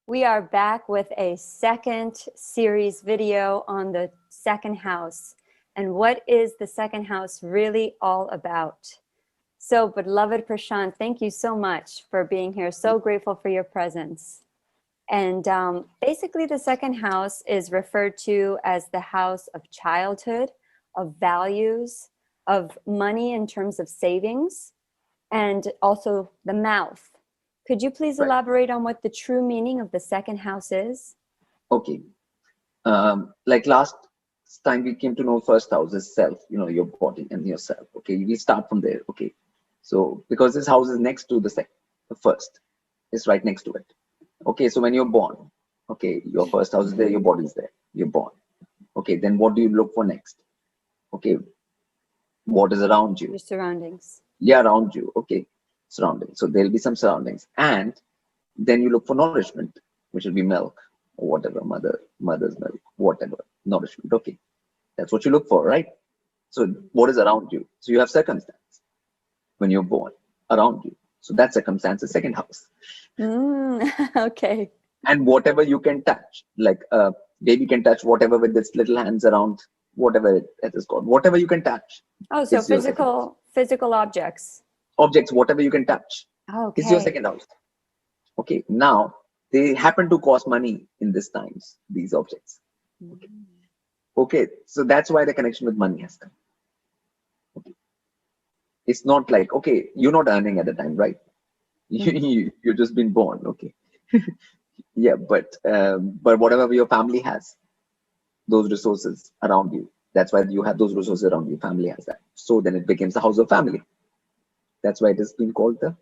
We are back with a second series video on the second house. And what is the second house really all about? So, beloved Prashant, thank you so much for being here. So grateful for your presence. And basically, the second house is referred to as the house of childhood, of values, of money in terms of savings, and also the mouth. Could you please elaborate on what the true meaning of the second house is? Okay. Like last time we came to know first house is self, your body and yourself. Okay. We start from there. Okay. So because this house is next to the first, it's right next to it. Okay. So when you're born, okay, your first house is there, your body is there, you're born. Okay. Then what do you look for next? Okay. What is around you? Your surroundings. Yeah, around you. Okay. Surroundings. So there'll be some surroundings. And then you look for nourishment, which will be milk or whatever, mother's milk, whatever, nourishment. Okay. That's what you look for, right? So what is around you? So you have circumstance when you're born around you. So that circumstance is second house. Okay. And whatever you can touch, like a baby can touch whatever with its little hands around, whatever it is called, whatever you can touch. Oh, so physical objects. Objects, whatever you can touch. Okay. Is your second house. Okay. Now they happen to cost money in these times, these objects. Okay. Okay. So that's why the connection with money has come. Okay. It's not like, okay, you're not earning at the time, right? You've just been born. Okay. Yeah, but whatever your family has, those resources around you, that's why you have those resources around you. Family has that. So then it becomes the house of family. That's why it has been called the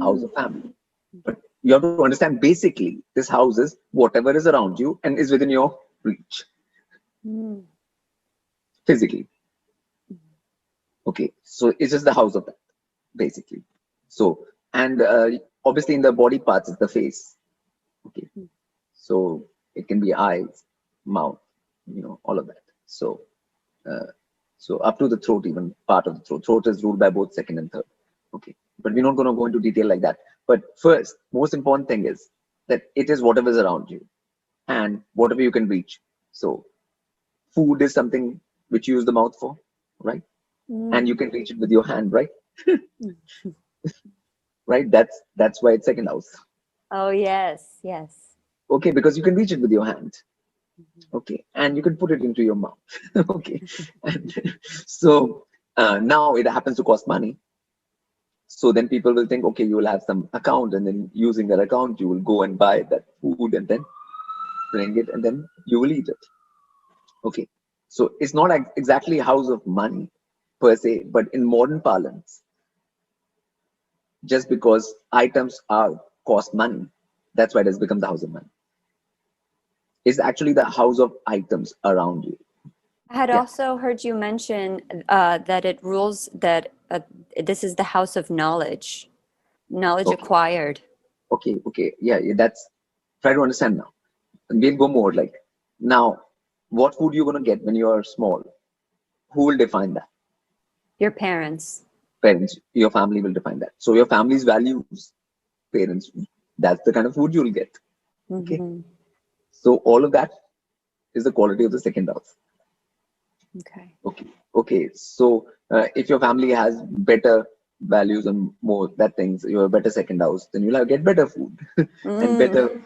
house of family. But you have to understand, basically, this house is whatever is around you and is within your reach. Physically. Okay. So it's just the house of that, basically. So, and obviously in the body parts is the face. Okay. So it can be eyes, mouth, all of that. So, so up to the throat, even part of the throat. Throat is ruled by both second and third. Okay. But we're not going to go into detail like that. But first, most important thing is that it is whatever is around you and whatever you can reach. So food is something which you use the mouth for, right? And you can reach it with your hand, right? Right? That's why it's second house. Oh, yes. Yes. Okay, because you can reach it with your hand. Okay, and you can put it into your mouth. Okay, and so now it happens to cost money. So then people will think, okay, you will have some account, and then using that account, you will go and buy that food and then bring it, and then you will eat it. Okay, so it's not exactly a house of money per se, but in modern parlance, just because items cost money, that's why it has become the house of money. It's actually the house of items around you. I had also heard you mention that it rules that this is the house of knowledge acquired. Okay. Yeah, that's, try to understand now. And we'll go more like, now, what food you're going to get when you are small? Who will define that? Your parents. Parents, your family will define that. So your family's values, parents, that's the kind of food you'll get. Okay. So all of that is the quality of the second house. Okay. So if your family has better values and more that things, you have a better second house, then you'll get better food and better.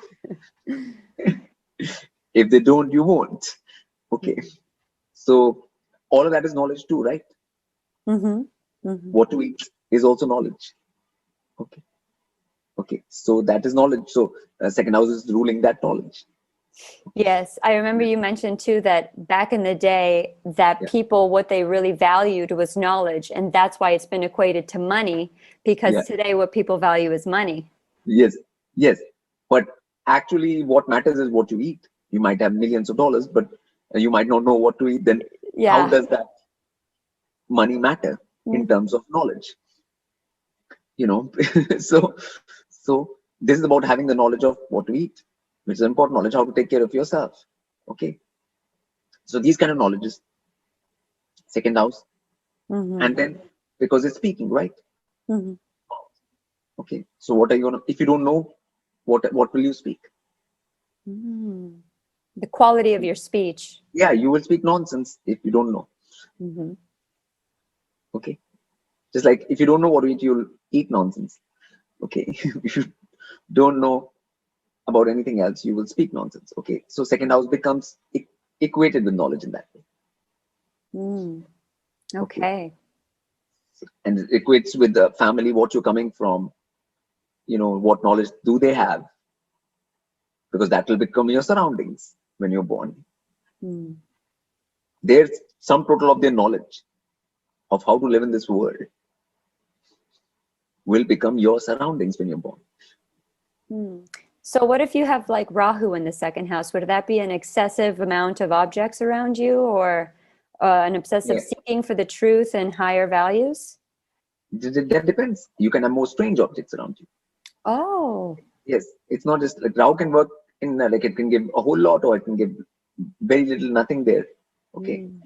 If they don't, you won't. Okay. So all of that is knowledge too, right? What to eat is also knowledge. Okay. So that is knowledge. So second house is ruling that knowledge. Yes, I remember you mentioned too that back in the day that people, what they really valued was knowledge, and that's why it's been equated to money, because today what people value is money. Yes. But actually what matters is what you eat. You might have millions of dollars, but you might not know what to eat. Then how does that money matter in terms of knowledge? So this is about having the knowledge of what to eat, which is important knowledge, how to take care of yourself. Okay. So these kind of knowledges, second house. And then because it's speaking, right? Okay. So what are you gonna, if you don't know, what will you speak? Mm. The quality of your speech. Yeah, you will speak nonsense if you don't know. Mm-hmm. Okay. Just like if you don't know what to eat, you'll eat nonsense. Okay. If you don't know about anything else, you will speak nonsense. Okay. So second house becomes equated with knowledge in that way. Mm. Okay. And it equates with the family, what you're coming from, what knowledge do they have, because that will become your surroundings when you're born. Mm. There's some total of their knowledge of how to live in this world will become your surroundings when you're born. Mm. So what if you have like Rahu in the second house? Would that be an excessive amount of objects around you, or an obsessive Yeah. seeking for the truth and higher values? That depends. You can have more strange objects around you. Oh. Yes, it's not just like Rahu can work in like it can give a whole lot or it can give very little, nothing there. Okay. Mm.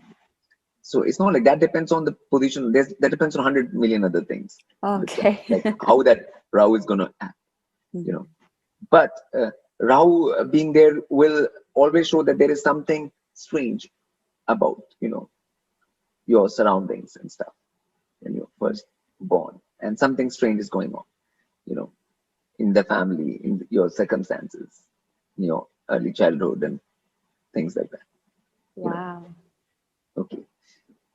So it's not like that. Depends on the position. That depends on 100 million other things. Okay. Like how that Rahu is going to act, Mhm. But Rahu being there will always show that there is something strange about, your surroundings and stuff when you're first born. And something strange is going on, in the family, in your circumstances, in your early childhood and things like that. Wow. Okay.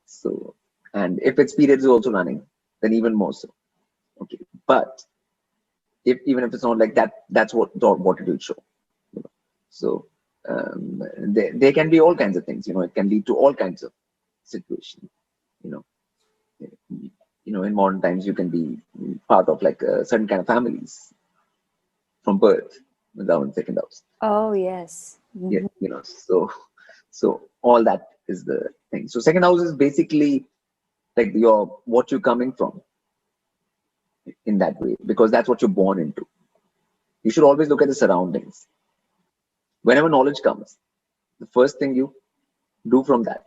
So, and if its periods is also running, then even more so. Okay. But even if it's not like that, that's what it will show. So there can be all kinds of things. It can lead to all kinds of situations. You know, in modern times, you can be part of like certain kind of families from birth, without second house. Oh, yes. Yeah, Mm-hmm. so all that is the thing. So second house is basically like what you're coming from in that way, because that's what you're born into. You should always look at the surroundings. Whenever knowledge comes, the first thing you do from that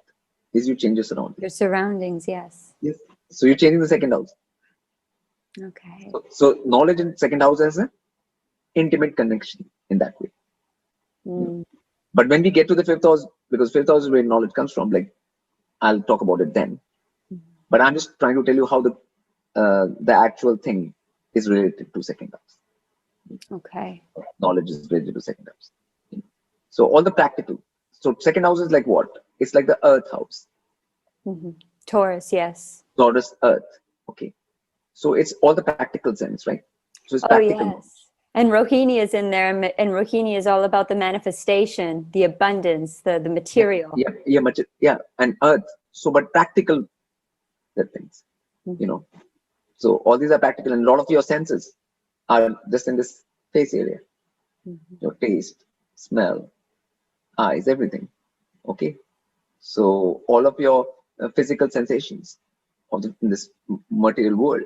is you change your surroundings. Your surroundings, yes. Yes. So you're changing the second house. Okay. So knowledge in second house has an intimate connection in that way. Mm. But when we get to the fifth house, because fifth house is where knowledge comes from, like I'll talk about it then. But I'm just trying to tell you how the actual thing is related to second house. Okay. Knowledge is related to second house. So all the practical. So second house is like what? It's like the earth house. Mm-hmm. Taurus, yes. Taurus, earth. Okay. So it's all the practical sense, right? So it's Oh, practical. yes. And Rohini is in there, and Rohini is all about the manifestation, the abundance, the material. Yeah, and earth. So, but practical things, Mm-hmm. So all these are practical, and a lot of your senses are just in this face area. Mm-hmm. Your taste, smell, eyes, everything. Okay. So all of your physical sensations in this material world,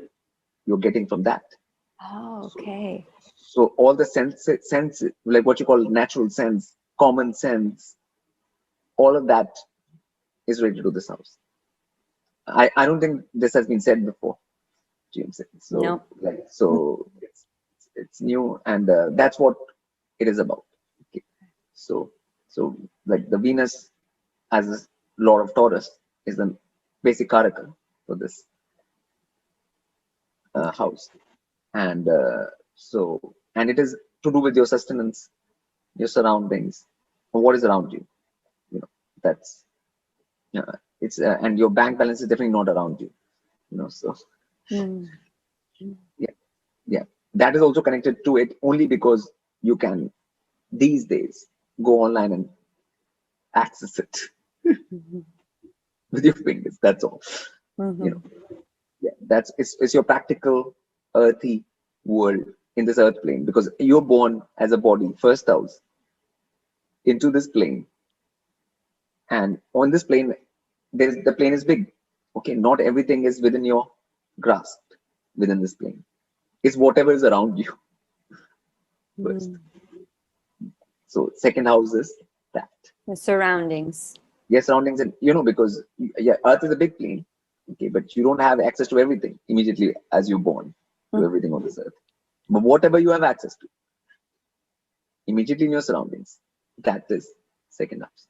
you're getting from that. Oh, okay. So all the sense, like what you call natural sense, common sense, all of that is related to this house. I don't think this has been said before, James. So No. it's new, and that's what it is about. Okay. So like the Venus as a Lord of Taurus is the basic karaka for this house, and and it is to do with your sustenance, your surroundings, or what is around you. That's it's and your bank balance is definitely not around you. So Mm. yeah, that is also connected to it only because you can these days go online and access it Mm-hmm. with your fingers. That's all. Mm-hmm. Yeah, it's your practical earthy world in this earth plane, because you're born as a body, first house, into this plane, and on this plane the plane is big. Okay, not everything is within your grasp within this plane. It's whatever is around you first. Mm. So second house is that. The surroundings. Your surroundings, and because earth is a big plane. Okay, but you don't have access to everything immediately as you're born, to everything on this earth. But whatever you have access to immediately in your surroundings. That is second house.